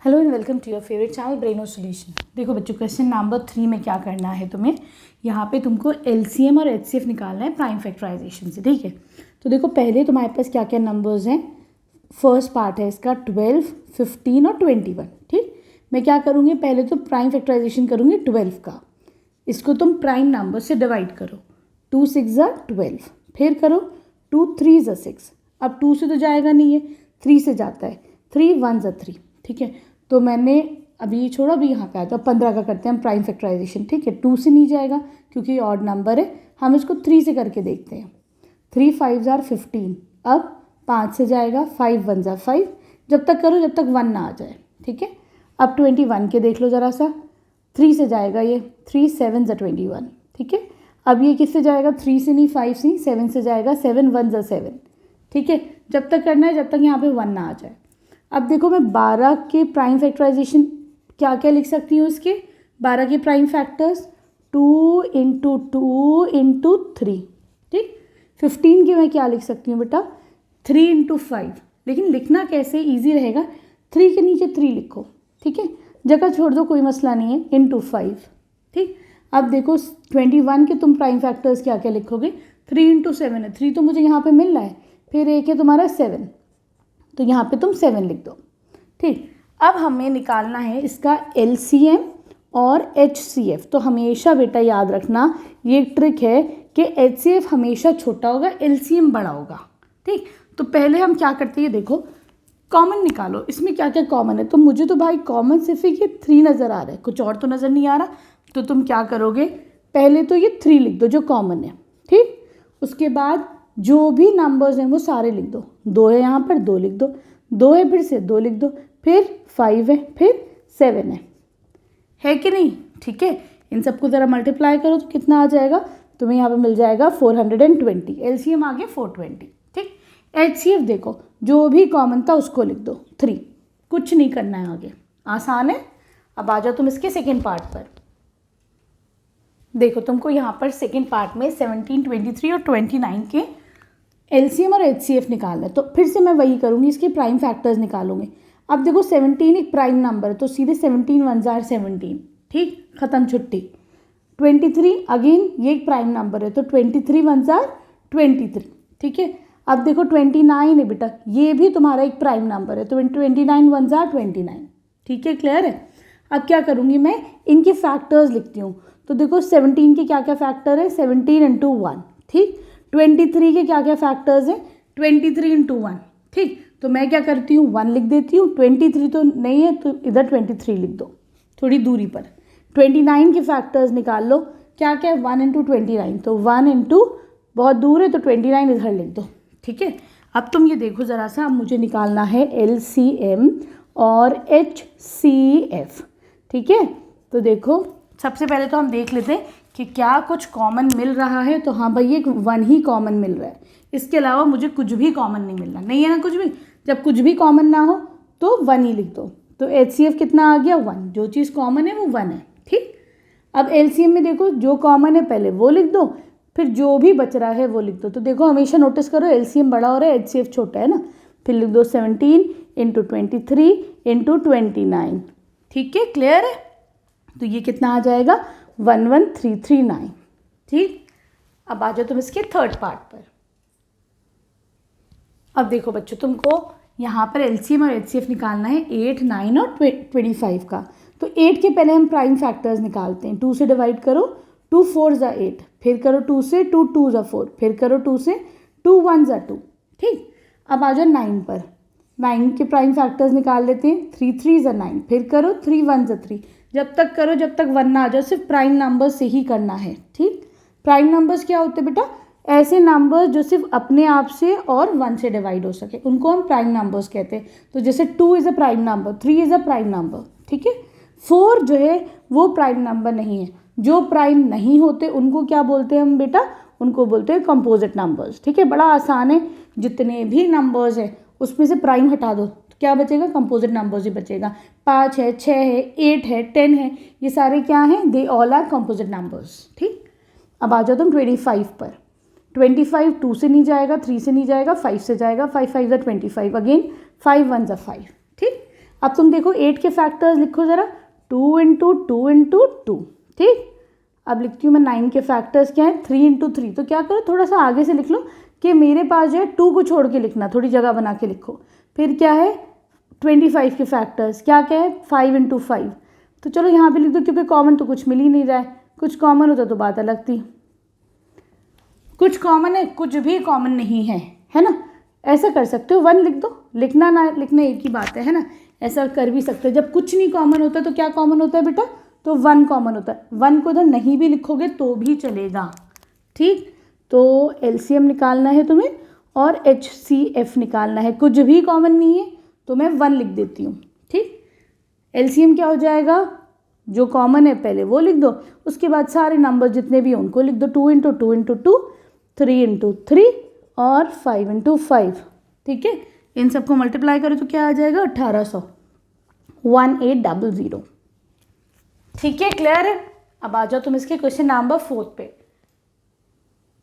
Hello and welcome to your favourite channel Braino solution. देखो बच्चों, question number 3 में क्या करना है तुम्हें, यहाँ पे तुमको एलसीएम और एचसीएफ निकालना है प्राइम फैक्टराइजेशन से। ठीक है, तो देखो पहले तुम्हारे पास क्या क्या नंबर्स हैं। फर्स्ट पार्ट है इसका 12, 15 और 21। ठीक, मैं क्या करूँगी, पहले तो प्राइम फैक्टराइजेशन करूँगी 12 का। इसको तुम प्राइम नंबर से डिवाइड करो, 2 6 ज़ा 12, फिर करो 2 3 ज़ा 6। अब 2 से तो जाएगा नहीं है, 3 से जाता है, 3 1 ज़ा 3। ठीक है, तो मैंने अभी छोड़ा, अभी यहाँ पे आया तो 15 का करते हैं हम प्राइम फैक्टराइजेशन। ठीक है, 2 से नहीं जाएगा क्योंकि ऑड नंबर है, हम इसको 3 से करके देखते हैं। 3 5 ज़ा 15। अब 5 से जाएगा, 5 1 ज़ा 5। जब तक करो जब तक 1 ना आ जाए। ठीक है, अब 21 के देख लो ज़रा सा, 3 से जाएगा ये, 3 7 ज़ा 21। ठीक है, अब ये किससे जाएगा, 3 से नहीं, 5 से नहीं, 7 से जाएगा, 7 1 ज़ा 7। ठीक है, जब तक करना है जब तक यहाँ पे 1 ना आ जाए। अब देखो मैं 12 के प्राइम फैक्टराइजेशन क्या क्या लिख सकती हूँ इसके, 12 के प्राइम फैक्टर्स 2 इंटू 2 इंटू 3। ठीक, 15 के मैं क्या लिख सकती हूँ बेटा, 3 इंटू 5। लेकिन लिखना कैसे ईजी रहेगा, 3 के नीचे 3 लिखो। ठीक है, जगह छोड़ दो, कोई मसला नहीं है, इंटू 5। ठीक, अब देखो 21 के तुम प्राइम फैक्टर्स क्या क्या लिखोगे, 3 इंटू 7 है, 3 तो मुझे यहाँ पे मिल रहा है, फिर एक है तुम्हारा 7, तो यहाँ पे तुम 7 लिख दो। ठीक, अब हमें निकालना है इसका एलसीएम और एचसीएफ। तो हमेशा बेटा याद रखना, ये एक ट्रिक है कि एचसीएफ हमेशा छोटा होगा, एलसीएम बड़ा होगा। ठीक, तो पहले हम क्या करते हैं, देखो कॉमन निकालो, इसमें क्या क्या कॉमन है। तो मुझे तो भाई कॉमन सिर्फ ये 3 नज़र आ रहा है, कुछ और तो नज़र नहीं आ रहा। तो तुम क्या करोगे, पहले तो ये 3 लिख दो जो कॉमन है। ठीक, उसके बाद जो भी नंबर्स हैं वो सारे लिख दो, 2 है यहाँ पर 2 लिख दो, 2 है फिर से 2 लिख दो, फिर 5 है, फिर 7 है कि नहीं। ठीक है, इन सबको ज़रा मल्टीप्लाई करो तो कितना आ जाएगा, तुम्हें यहाँ पे मिल जाएगा 420। एलसीएम आ गया 420। ठीक, एचसीएफ देखो जो भी कॉमन था उसको लिख दो 3, कुछ नहीं करना है आगे, आसान है। अब आ जाओ तुम इसके सेकेंड पार्ट पर। देखो तुमको यहाँ पर सेकेंड पार्ट में 17, 23 और 29 के एलसीएम और एचसीएफ निकालना है। तो फिर से मैं वही करूँगी, इसके प्राइम फैक्टर्स निकालूंगी। अब देखो 17 एक प्राइम नंबर है, तो सीधे 17 1 ज़ा 17। ठीक, ख़त्म छुट्टी। 23 अगेन ये एक प्राइम नंबर है, तो 23 1 ज़ा 23। ठीक है, अब देखो 29 है बेटा, ये भी तुम्हारा एक प्राइम नंबर है, तो 29 1 ज़ा 29। ठीक है, क्लियर है। अब क्या करूँगी मैं, इनके फैक्टर्स लिखती हूँ। तो देखो 17 के क्या क्या फैक्टर है, 17 इंटू 1। ठीक, 23 के क्या क्या फैक्टर्स हैं, 23 इंटू 1। ठीक, तो मैं क्या करती हूँ, 1 लिख देती हूँ, 23 तो नहीं है तो इधर 23 लिख दो, थोड़ी दूरी पर। 29 के फैक्टर्स निकाल लो, क्या क्या है, 1 इंटू 29, तो 1 इंटू बहुत दूर है तो 29 इधर लिख दो। ठीक है, अब तुम ये देखो ज़रा सा, अब मुझे निकालना है LCM और HCF। ठीक है, तो देखो सबसे पहले तो हम देख लेते हैं कि क्या कुछ कॉमन मिल रहा है। तो हाँ भाई, एक 1 ही कॉमन मिल रहा है, इसके अलावा मुझे कुछ भी कॉमन नहीं मिल रहा, नहीं है ना कुछ भी। जब कुछ भी कॉमन ना हो तो 1 ही लिख दो। तो HCF कितना आ गया, 1, जो चीज़ कॉमन है वो 1 है। ठीक, अब LCM में देखो जो कॉमन है पहले वो लिख दो, फिर जो भी बच रहा है वो लिख दो। तो देखो हमेशा नोटिस करो, LCM बड़ा हो रहा है, HCF छोटा है ना। फिर लिख दो 17 इंटू 23 इंटू 29। ठीक है, क्लियर है। तो ये कितना आ जाएगा, 11339। ठीक, अब आ जाओ तुम इसके थर्ड पार्ट पर। अब देखो बच्चों, तुमको यहाँ पर एलसीएम और एचसीएफ निकालना है 8 9 और 25 का। तो 8 के पहले हम प्राइम फैक्टर्स निकालते हैं। 2 से डिवाइड करो, 2 4 ज़ा 8, फिर करो 2 से, 2 2 ज़ा 4, फिर करो 2 से, 2 1 ज़ा 2। ठीक, अब आ जाओ 9 पर। 9 के प्राइम फैक्टर्स निकाल लेते हैं, 3 3 ज़ा 9, फिर करो 3 1 ज़ा 3। जब तक करो जब तक 1 ना आ जाए, सिर्फ प्राइम नंबर्स से ही करना है। ठीक, प्राइम नंबर्स क्या होते हैं बेटा, ऐसे नंबर्स जो सिर्फ अपने आप से और 1 से डिवाइड हो सके, उनको हम प्राइम नंबर्स कहते हैं। तो जैसे 2 is a prime number, 3 is a prime number. ठीक है, 4 जो है वो प्राइम नंबर नहीं है। जो प्राइम नहीं होते उनको क्या बोलते हैं हम बेटा, उनको बोलते हैं कंपोजिट नंबर्स। ठीक है, बड़ा आसान है, जितने भी नंबर्स हैं उसमें से प्राइम हटा दो तो क्या बचेगा, कंपोजिट नंबर्स ही बचेगा। 5 है, 6 है, 8 है, 10 है, ये सारे क्या हैं, they all are composite numbers. ठीक, अब आ जाओ तुम 25 पर। 25 2 से नहीं जाएगा, 3 से नहीं जाएगा, 5 से जाएगा, 5 5 ज़ा 25, अगेन 5 1 ज़ा 5। ठीक, अब तुम देखो 8 के फैक्टर्स लिखो ज़रा, 2 इंटू 2 इंटू 2, ठीक। अब लिखती हूँ मैं 9 के फैक्टर्स क्या है, 3 इंटू 3। तो क्या करो, थोड़ा सा आगे से लिख लो कि मेरे पास जो है 2 को छोड़ के लिखना, थोड़ी जगह बना के लिखो। फिर क्या है 25 के फैक्टर्स, क्या क्या है 5 इंटू 5। तो चलो यहाँ पे लिख दो, क्योंकि कॉमन तो कुछ मिल ही नहीं रहा है, कुछ कॉमन होता तो बात अलग थी। कुछ कॉमन है, कुछ भी कॉमन नहीं है ना। ऐसा कर सकते हो, 1 लिख दो, लिखना ना लिखना एक ही बात है ना। ऐसा कर भी सकते हो, जब कुछ नहीं कॉमन होता तो क्या कॉमन होता है बेटा, तो 1 कॉमन होता है। 1 को उधर नहीं भी लिखोगे तो भी चलेगा, ठीक। तो एलसीएम निकालना है तुम्हें और HCF निकालना है, कुछ भी कॉमन नहीं है तो मैं 1 लिख देती हूँ, ठीक। एलसीएम क्या हो जाएगा, जो कॉमन है पहले वो लिख दो, उसके बाद सारे नंबर जितने भी हैं उनको लिख दो, 2 इंटू 2 इंटू 2, 3 इंटू 3 और 5 इंटू 5, ठीक है। इन सबको मल्टीप्लाई करो तो क्या आ जाएगा 1800, 1800, ठीक है। क्लियर है। अब आ जाओ तुम इसके क्वेश्चन नंबर 4 पे।